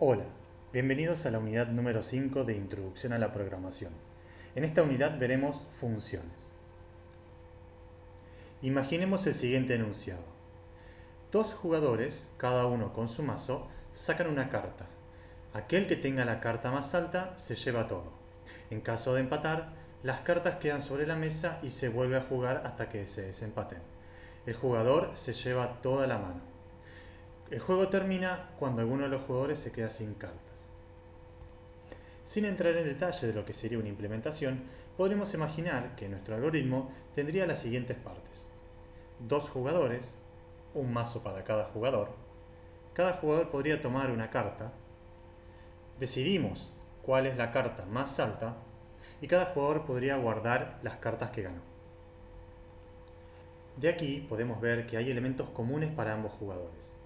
Hola, bienvenidos a la unidad número 5 de Introducción a la Programación. En esta unidad veremos funciones. Imaginemos el siguiente enunciado. Dos jugadores, cada uno con su mazo, sacan una carta. Aquel que tenga la carta más alta se lleva todo. En caso de empatar, las cartas quedan sobre la mesa y se vuelve a jugar hasta que se desempaten. El jugador se lleva toda la mano. El juego termina cuando alguno de los jugadores se queda sin cartas. Sin entrar en detalle de lo que sería una implementación, podremos imaginar que nuestro algoritmo tendría las siguientes partes. Dos jugadores, un mazo para cada jugador. Cada jugador podría tomar una carta. Decidimos cuál es la carta más alta y cada jugador podría guardar las cartas que ganó. De aquí podemos ver que hay elementos comunes para ambos jugadores.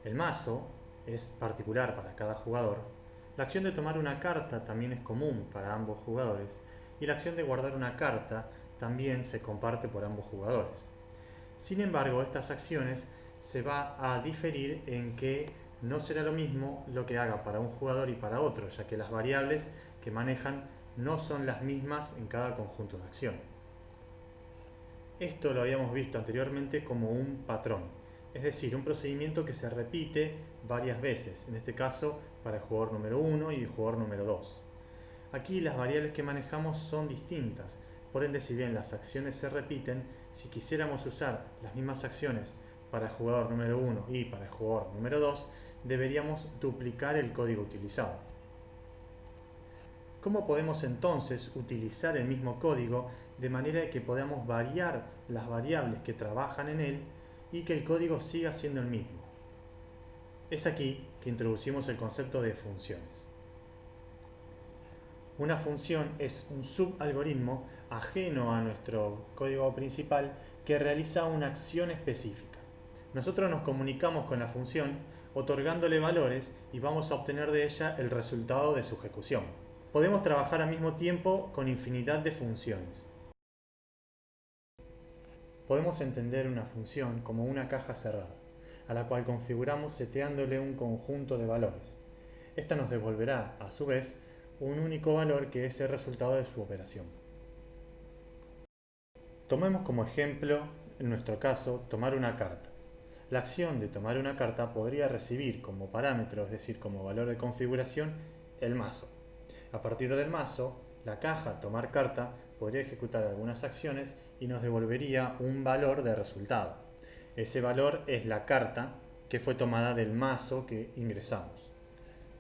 El mazo es particular para cada jugador. La acción de tomar una carta también es común para ambos jugadores y la acción de guardar una carta también se comparte por ambos jugadores. Sin embargo, estas acciones se va a diferir en que no será lo mismo lo que haga para un jugador y para otro, ya que las variables que manejan no son las mismas en cada conjunto de acción. Esto lo habíamos visto anteriormente como un patrón, es decir, un procedimiento que se repite varias veces, en este caso para el jugador número 1 y el jugador número 2. Aquí las variables que manejamos son distintas, por ende si bien las acciones se repiten, si quisiéramos usar las mismas acciones para el jugador número 1 y para el jugador número 2, deberíamos duplicar el código utilizado. ¿Cómo podemos entonces utilizar el mismo código de manera que podamos variar las variables que trabajan en él y que el código siga siendo el mismo? Es aquí que introducimos el concepto de funciones. Una función es un subalgoritmo ajeno a nuestro código principal que realiza una acción específica. Nosotros nos comunicamos con la función otorgándole valores y vamos a obtener de ella el resultado de su ejecución. Podemos trabajar al mismo tiempo con infinidad de funciones. Podemos entender una función como una caja cerrada, a la cual configuramos seteándole un conjunto de valores. Esta nos devolverá, a su vez, un único valor que es el resultado de su operación. Tomemos como ejemplo, en nuestro caso, tomar una carta. La acción de tomar una carta podría recibir como parámetro, es decir, como valor de configuración, el mazo. A partir del mazo, la caja tomar carta podría ejecutar algunas acciones y nos devolvería un valor de resultado. Ese valor es la carta que fue tomada del mazo que ingresamos.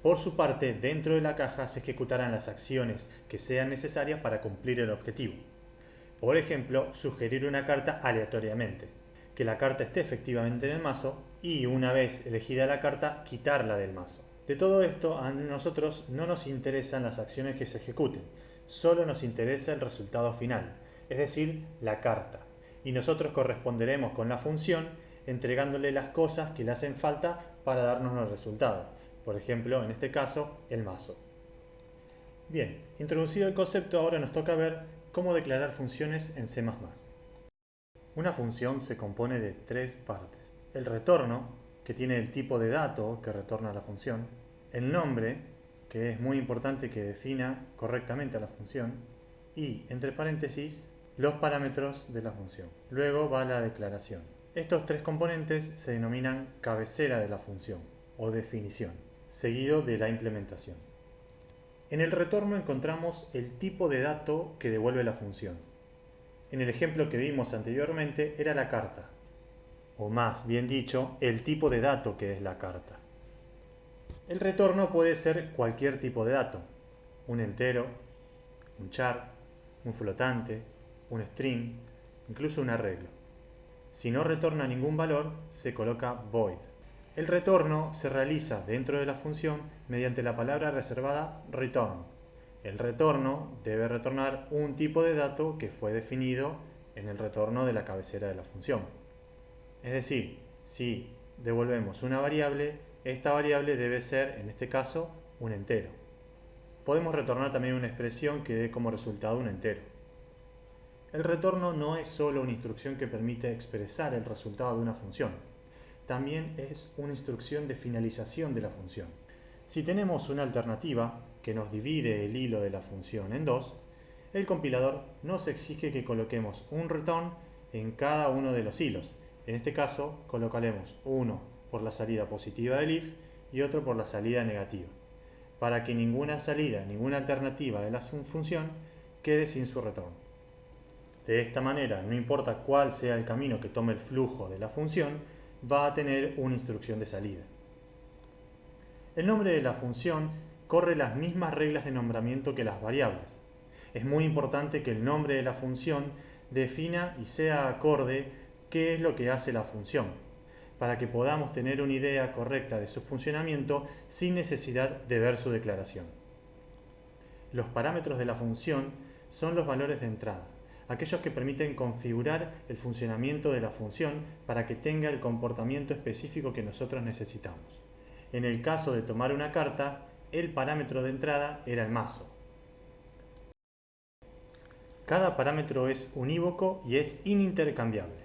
Por su parte, dentro de la caja se ejecutarán las acciones que sean necesarias para cumplir el objetivo. Por ejemplo, sugerir una carta aleatoriamente, que la carta esté efectivamente en el mazo y una vez elegida la carta, quitarla del mazo. De todo esto, a nosotros no nos interesan las acciones que se ejecuten, solo nos interesa el resultado final, es decir, la carta. Y nosotros corresponderemos con la función entregándole las cosas que le hacen falta para darnos los resultados. Por ejemplo, en este caso, el mazo. Bien, introducido el concepto, ahora nos toca ver cómo declarar funciones en C++. Una función se compone de tres partes. El retorno, que tiene el tipo de dato que retorna la función. El nombre, que es muy importante que defina correctamente a la función. Y, entre paréntesis, los parámetros de la función. Luego va la declaración. Estos tres componentes se denominan cabecera de la función o definición, seguido de la implementación. En el retorno encontramos el tipo de dato que devuelve la función. En el ejemplo que vimos anteriormente era la carta, o más bien dicho, el tipo de dato que es la carta. El retorno puede ser cualquier tipo de dato, un entero, un char, un flotante, un string, incluso un arreglo. Si no retorna ningún valor, se coloca void. El retorno se realiza dentro de la función mediante la palabra reservada return. El retorno debe retornar un tipo de dato que fue definido en el retorno de la cabecera de la función. Es decir, si devolvemos una variable, esta variable debe ser, en este caso, un entero. Podemos retornar también una expresión que dé como resultado un entero. El retorno no es solo una instrucción que permite expresar el resultado de una función. También es una instrucción de finalización de la función. Si tenemos una alternativa que nos divide el hilo de la función en dos, el compilador nos exige que coloquemos un return en cada uno de los hilos. En este caso, colocaremos uno por la salida positiva del if y otro por la salida negativa, para que ninguna salida, ninguna alternativa de la función quede sin su retorno. De esta manera, no importa cuál sea el camino que tome el flujo de la función, va a tener una instrucción de salida. El nombre de la función corre las mismas reglas de nombramiento que las variables. Es muy importante que el nombre de la función defina y sea acorde qué es lo que hace la función, para que podamos tener una idea correcta de su funcionamiento sin necesidad de ver su declaración. Los parámetros de la función son los valores de entrada, aquellos que permiten configurar el funcionamiento de la función para que tenga el comportamiento específico que nosotros necesitamos. En el caso de tomar una carta, el parámetro de entrada era el mazo. Cada parámetro es unívoco y es inintercambiable.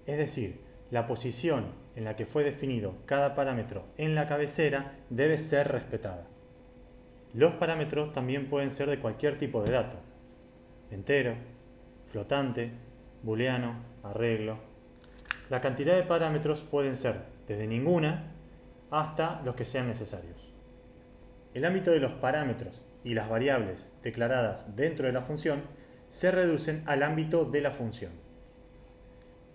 Es decir, la posición en la que fue definido cada parámetro en la cabecera debe ser respetada. Los parámetros también pueden ser de cualquier tipo de dato: entero, flotante, booleano, arreglo. La cantidad de parámetros pueden ser desde ninguna hasta los que sean necesarios. El ámbito de los parámetros y las variables declaradas dentro de la función se reducen al ámbito de la función.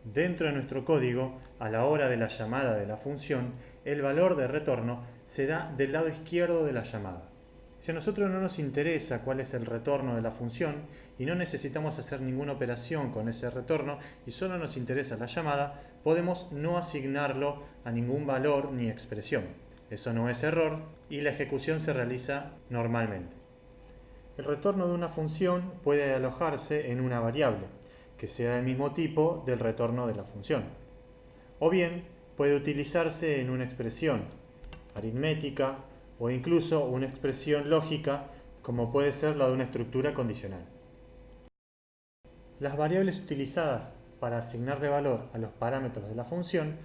Dentro de nuestro código, a la hora de la llamada de la función, el valor de retorno se da del lado izquierdo de la llamada. Si a nosotros no nos interesa cuál es el retorno de la función y no necesitamos hacer ninguna operación con ese retorno y solo nos interesa la llamada, podemos no asignarlo a ningún valor ni expresión. Eso no es error y la ejecución se realiza normalmente. El retorno de una función puede alojarse en una variable que sea del mismo tipo del retorno de la función, o bien puede utilizarse en una expresión aritmética o incluso una expresión lógica, como puede ser la de una estructura condicional. Las variables utilizadas para asignarle valor a los parámetros de la función,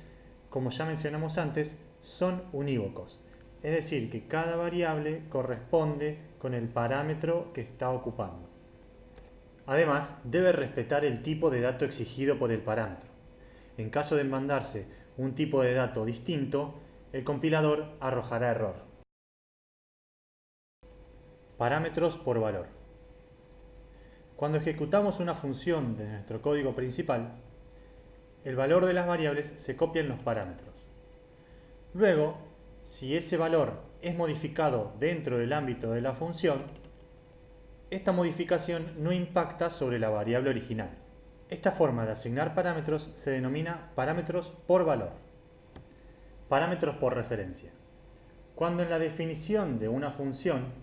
como ya mencionamos antes, son unívocos, es decir, que cada variable corresponde con el parámetro que está ocupando. Además, debe respetar el tipo de dato exigido por el parámetro. En caso de mandarse un tipo de dato distinto, el compilador arrojará error. Parámetros por valor. Cuando ejecutamos una función de nuestro código principal, el valor de las variables se copia en los parámetros. Luego, si ese valor es modificado dentro del ámbito de la función, esta modificación no impacta sobre la variable original. Esta forma de asignar parámetros se denomina parámetros por valor. Parámetros por referencia. Cuando en la definición de una función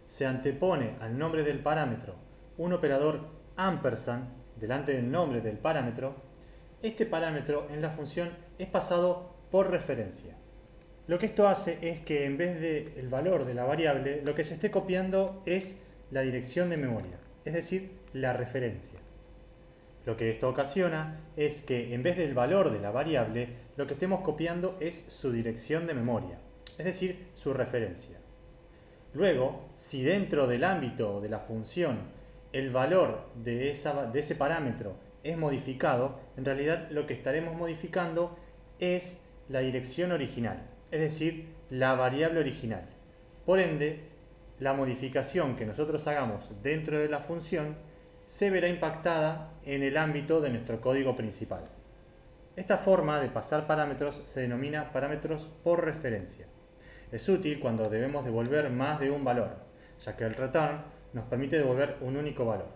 se antepone al nombre del parámetro un operador ampersand delante del nombre del parámetro, este parámetro en la función es pasado por referencia. Lo que esto hace es que en vez del valor de la variable, lo que se esté copiando es la dirección de memoria, es decir, la referencia. Lo que esto ocasiona es que en vez del valor de la variable, lo que estemos copiando es su dirección de memoria, es decir, su referencia. Luego, si dentro del ámbito de la función el valor de ese parámetro es modificado, en realidad lo que estaremos modificando es la dirección original, es decir, la variable original. Por ende, la modificación que nosotros hagamos dentro de la función se verá impactada en el ámbito de nuestro código principal. Esta forma de pasar parámetros se denomina parámetros por referencia. Es útil cuando debemos devolver más de un valor, ya que el return nos permite devolver un único valor.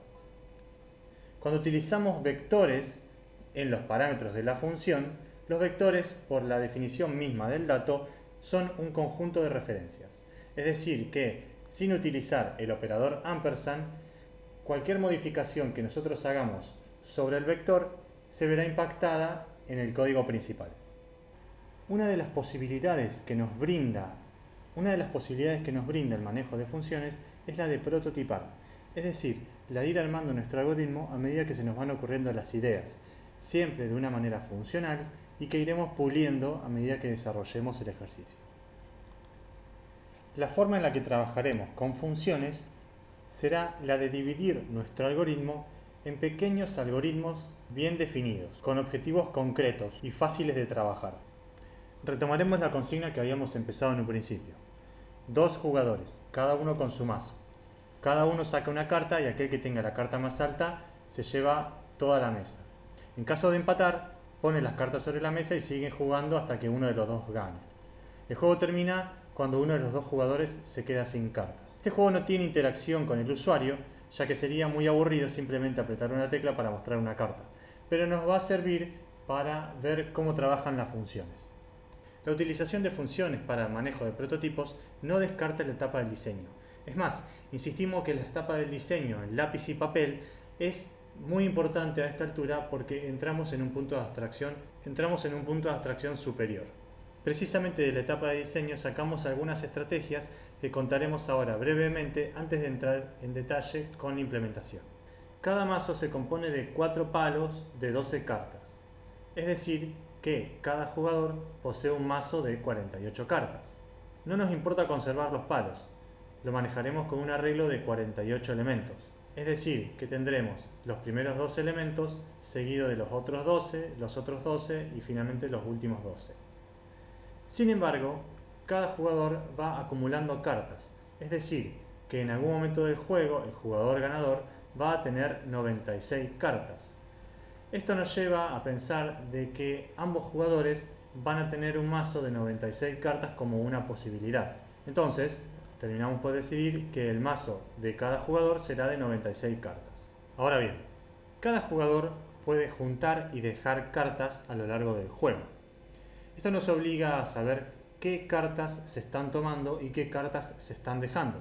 Cuando utilizamos vectores en los parámetros de la función, los vectores, por la definición misma del dato, son un conjunto de referencias. Es decir, que sin utilizar el operador ampersand, cualquier modificación que nosotros hagamos sobre el vector se verá impactada en el código principal. Una de las posibilidades que nos brinda el manejo de funciones es la de prototipar, es decir, la de ir armando nuestro algoritmo a medida que se nos van ocurriendo las ideas, siempre de una manera funcional y que iremos puliendo a medida que desarrollemos el ejercicio. La forma en la que trabajaremos con funciones será la de dividir nuestro algoritmo en pequeños algoritmos bien definidos, con objetivos concretos y fáciles de trabajar. Retomaremos la consigna que habíamos empezado en un principio. 2 jugadores, cada uno con su mazo. Cada uno saca una carta y aquel que tenga la carta más alta se lleva toda la mesa. En caso de empatar, ponen las cartas sobre la mesa y siguen jugando hasta que uno de los dos gane. El juego termina cuando uno de los dos jugadores se queda sin cartas. Este juego no tiene interacción con el usuario, ya que sería muy aburrido simplemente apretar una tecla para mostrar una carta, pero nos va a servir para ver cómo trabajan las funciones. La utilización de funciones para el manejo de prototipos no descarta la etapa del diseño. Es más, insistimos que la etapa del diseño en lápiz y papel es muy importante a esta altura porque entramos en un punto de abstracción superior. Precisamente de la etapa de diseño sacamos algunas estrategias que contaremos ahora brevemente antes de entrar en detalle con la implementación. Cada mazo se compone de 4 palos de 12 cartas, es decir, que cada jugador posee un mazo de 48 cartas. No nos importa conservar los palos, lo manejaremos con un arreglo de 48 elementos, es decir, que tendremos los primeros 12 elementos seguidos de los otros 12 y finalmente los últimos 12. Sin embargo, cada jugador va acumulando cartas, es decir, que en algún momento del juego el jugador ganador va a tener 96 cartas. Esto nos lleva a pensar de que ambos jugadores van a tener un mazo de 96 cartas como una posibilidad. Entonces, terminamos por decidir que el mazo de cada jugador será de 96 cartas. Ahora bien, cada jugador puede juntar y dejar cartas a lo largo del juego. Esto nos obliga a saber qué cartas se están tomando y qué cartas se están dejando,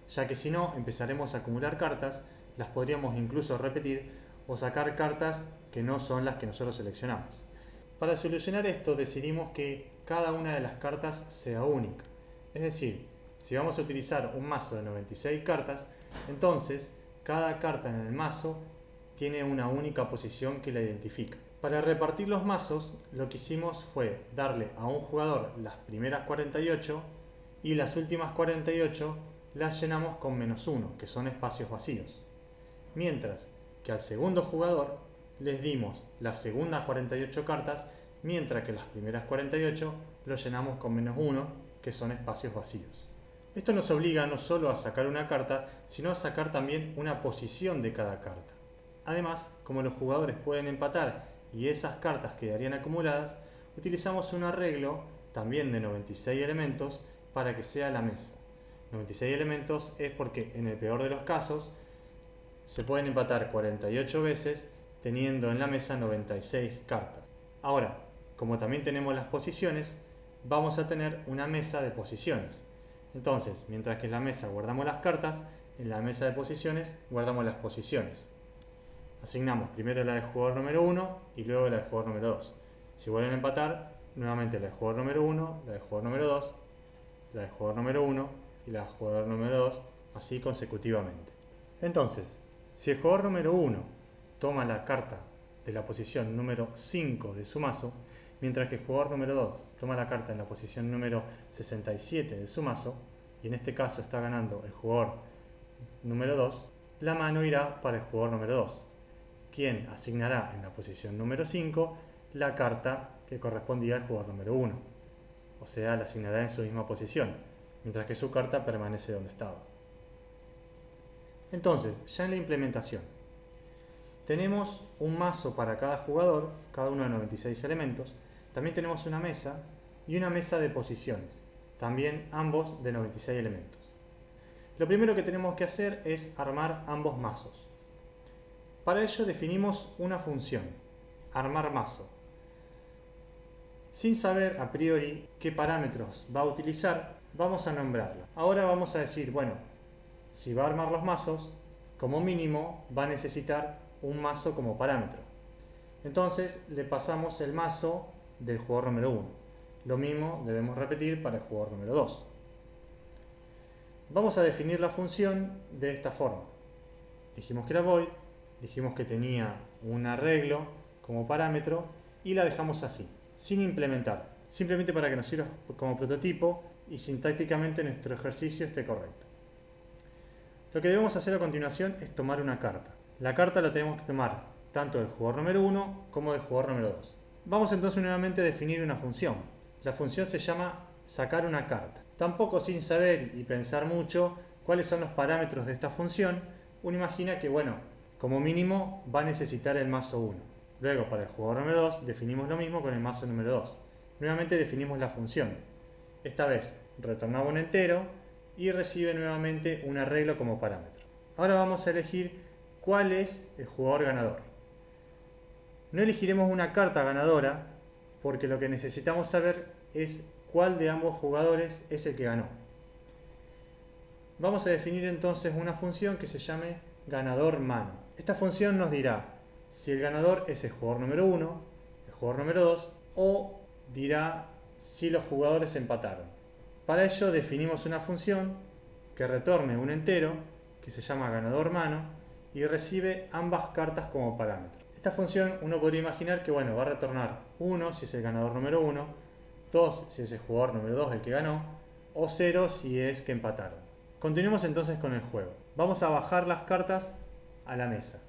ya que si no empezaremos a acumular cartas, las podríamos incluso repetir o sacar cartas que no son las que nosotros seleccionamos. Para solucionar esto decidimos que cada una de las cartas sea única, es decir, si vamos a utilizar un mazo de 96 cartas, entonces cada carta en el mazo tiene una única posición que la identifica. Para repartir los mazos, lo que hicimos fue darle a un jugador las primeras 48 y las últimas 48 las llenamos con -1, que son espacios vacíos. Mientras que al segundo jugador les dimos las segundas 48 cartas, mientras que las primeras 48 lo llenamos con -1, que son espacios vacíos. Esto nos obliga no solo a sacar una carta, sino a sacar también una posición de cada carta. Además, como los jugadores pueden empatar y esas cartas quedarían acumuladas, utilizamos un arreglo también de 96 elementos para que sea la mesa. 96 elementos es porque en el peor de los casos se pueden empatar 48 veces teniendo en la mesa 96 cartas. Ahora, como también tenemos las posiciones, vamos a tener una mesa de posiciones. Entonces, mientras que en la mesa guardamos las cartas, en la mesa de posiciones guardamos las posiciones. Asignamos primero la del jugador número 1 y luego la del jugador número 2. Si vuelven a empatar, nuevamente la del jugador número 1, la del jugador número 2, la del jugador número 1 y la del jugador número 2, así consecutivamente. Entonces, si el jugador número 1 toma la carta de la posición número 5 de su mazo, mientras que el jugador número 2 toma la carta en la posición número 67 de su mazo, y en este caso está ganando el jugador número 2, la mano irá para el jugador número 2, quien asignará en la posición número 5 la carta que correspondía al jugador número 1, o sea, la asignará en su misma posición, mientras que su carta permanece donde estaba. Entonces, ya en la implementación, tenemos un mazo para cada jugador, cada uno de 96 elementos, también tenemos una mesa y una mesa de posiciones, también ambos de 96 elementos. Lo primero que tenemos que hacer es armar ambos mazos. Para ello definimos una función, armar mazo. Sin saber a priori qué parámetros va a utilizar, vamos a nombrarla. Ahora vamos a decir, bueno, si va a armar los mazos, como mínimo va a necesitar un mazo como parámetro. Entonces le pasamos el mazo del jugador número 1. Lo mismo debemos repetir para el jugador número 2. Vamos a definir la función de esta forma. Dijimos que era void, dijimos que tenía un arreglo como parámetro y la dejamos así, sin implementar, simplemente para que nos sirva como prototipo y sintácticamente nuestro ejercicio esté correcto. Lo que debemos hacer a continuación es tomar una carta. La carta la tenemos que tomar tanto del jugador número 1 como del jugador número 2. Vamos entonces nuevamente a definir una función. La función se llama sacar una carta. Tampoco sin saber y pensar mucho cuáles son los parámetros de esta función, uno imagina que, bueno, como mínimo va a necesitar el mazo 1. Luego, para el jugador número 2, definimos lo mismo con el mazo número 2. Nuevamente definimos la función. Esta vez retornaba un entero y recibe nuevamente un arreglo como parámetro. Ahora vamos a elegir cuál es el jugador ganador. No elegiremos una carta ganadora porque lo que necesitamos saber es cuál de ambos jugadores es el que ganó. Vamos a definir entonces una función que se llame ganador mano. Esta función nos dirá si el ganador es el jugador número 1, el jugador número 2 o dirá si los jugadores empataron. Para ello definimos una función que retorne un entero que se llama ganador mano y recibe ambas cartas como parámetro. Esta función uno podría imaginar que, bueno, va a retornar 1 si es el ganador número 1, 2 si es el jugador número 2 el que ganó, o 0 si es que empataron. Continuemos entonces con el juego. Vamos a bajar las cartas a la mesa.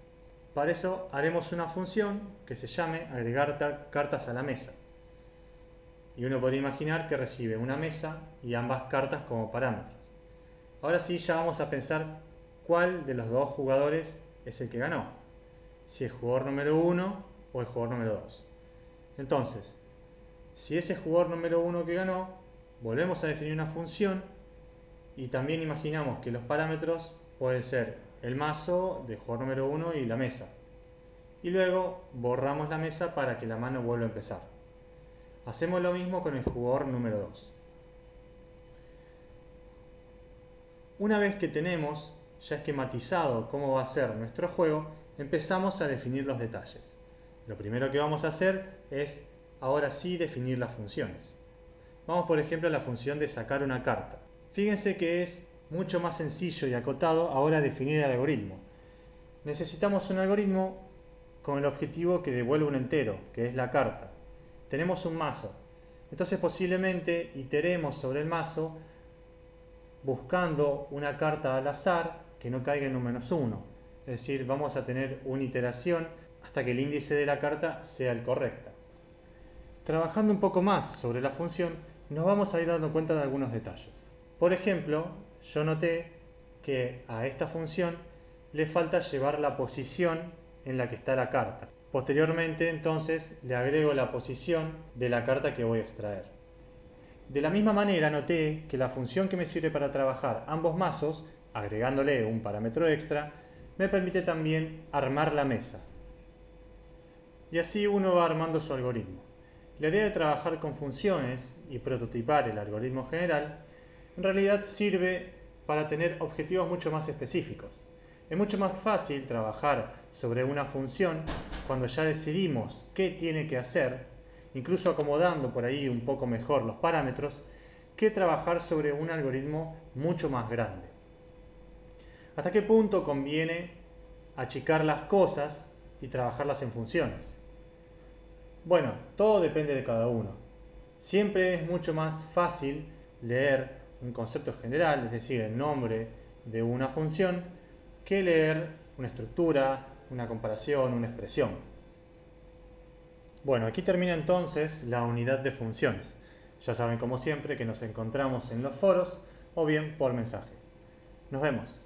Para eso haremos una función que se llame agregar cartas a la mesa. Y uno podría imaginar que recibe una mesa y ambas cartas como parámetros. Ahora sí, ya vamos a pensar cuál de los dos jugadores es el que ganó. Si el jugador número 1 o el jugador número 2. Entonces, si es el jugador número 1 que ganó, volvemos a definir una función y también imaginamos que los parámetros pueden ser el mazo del jugador número 1 y la mesa. Y luego borramos la mesa para que la mano vuelva a empezar. Hacemos lo mismo con el jugador número 2. Una vez que tenemos ya esquematizado cómo va a ser nuestro juego, empezamos a definir los detalles. Lo primero que vamos a hacer es, ahora sí, definir las funciones. Vamos por ejemplo a la función de sacar una carta. Fíjense que es mucho más sencillo y acotado ahora definir el algoritmo. Necesitamos un algoritmo con el objetivo que devuelva un entero, que es la carta. Tenemos un mazo, entonces posiblemente iteremos sobre el mazo buscando una carta al azar que no caiga en un -1. Es decir, vamos a tener una iteración hasta que el índice de la carta sea el correcto. Trabajando un poco más sobre la función, nos vamos a ir dando cuenta de algunos detalles. Por ejemplo, yo noté que a esta función le falta llevar la posición en la que está la carta. Posteriormente, entonces, le agrego la posición de la carta que voy a extraer. De la misma manera, noté que la función que me sirve para trabajar ambos mazos, agregándole un parámetro extra, me permite también armar la mesa. Y así uno va armando su algoritmo. La idea de trabajar con funciones y prototipar el algoritmo general, en realidad sirve para tener objetivos mucho más específicos. Es mucho más fácil trabajar sobre una función cuando ya decidimos qué tiene que hacer, incluso acomodando por ahí un poco mejor los parámetros, que trabajar sobre un algoritmo mucho más grande. ¿Hasta qué punto conviene achicar las cosas y trabajarlas en funciones? Bueno, todo depende de cada uno. Siempre es mucho más fácil leer un concepto general, es decir, el nombre de una función, que leer una estructura, una comparación, una expresión. Bueno, aquí termina entonces la unidad de funciones. Ya saben, como siempre, que nos encontramos en los foros o bien por mensaje. Nos vemos.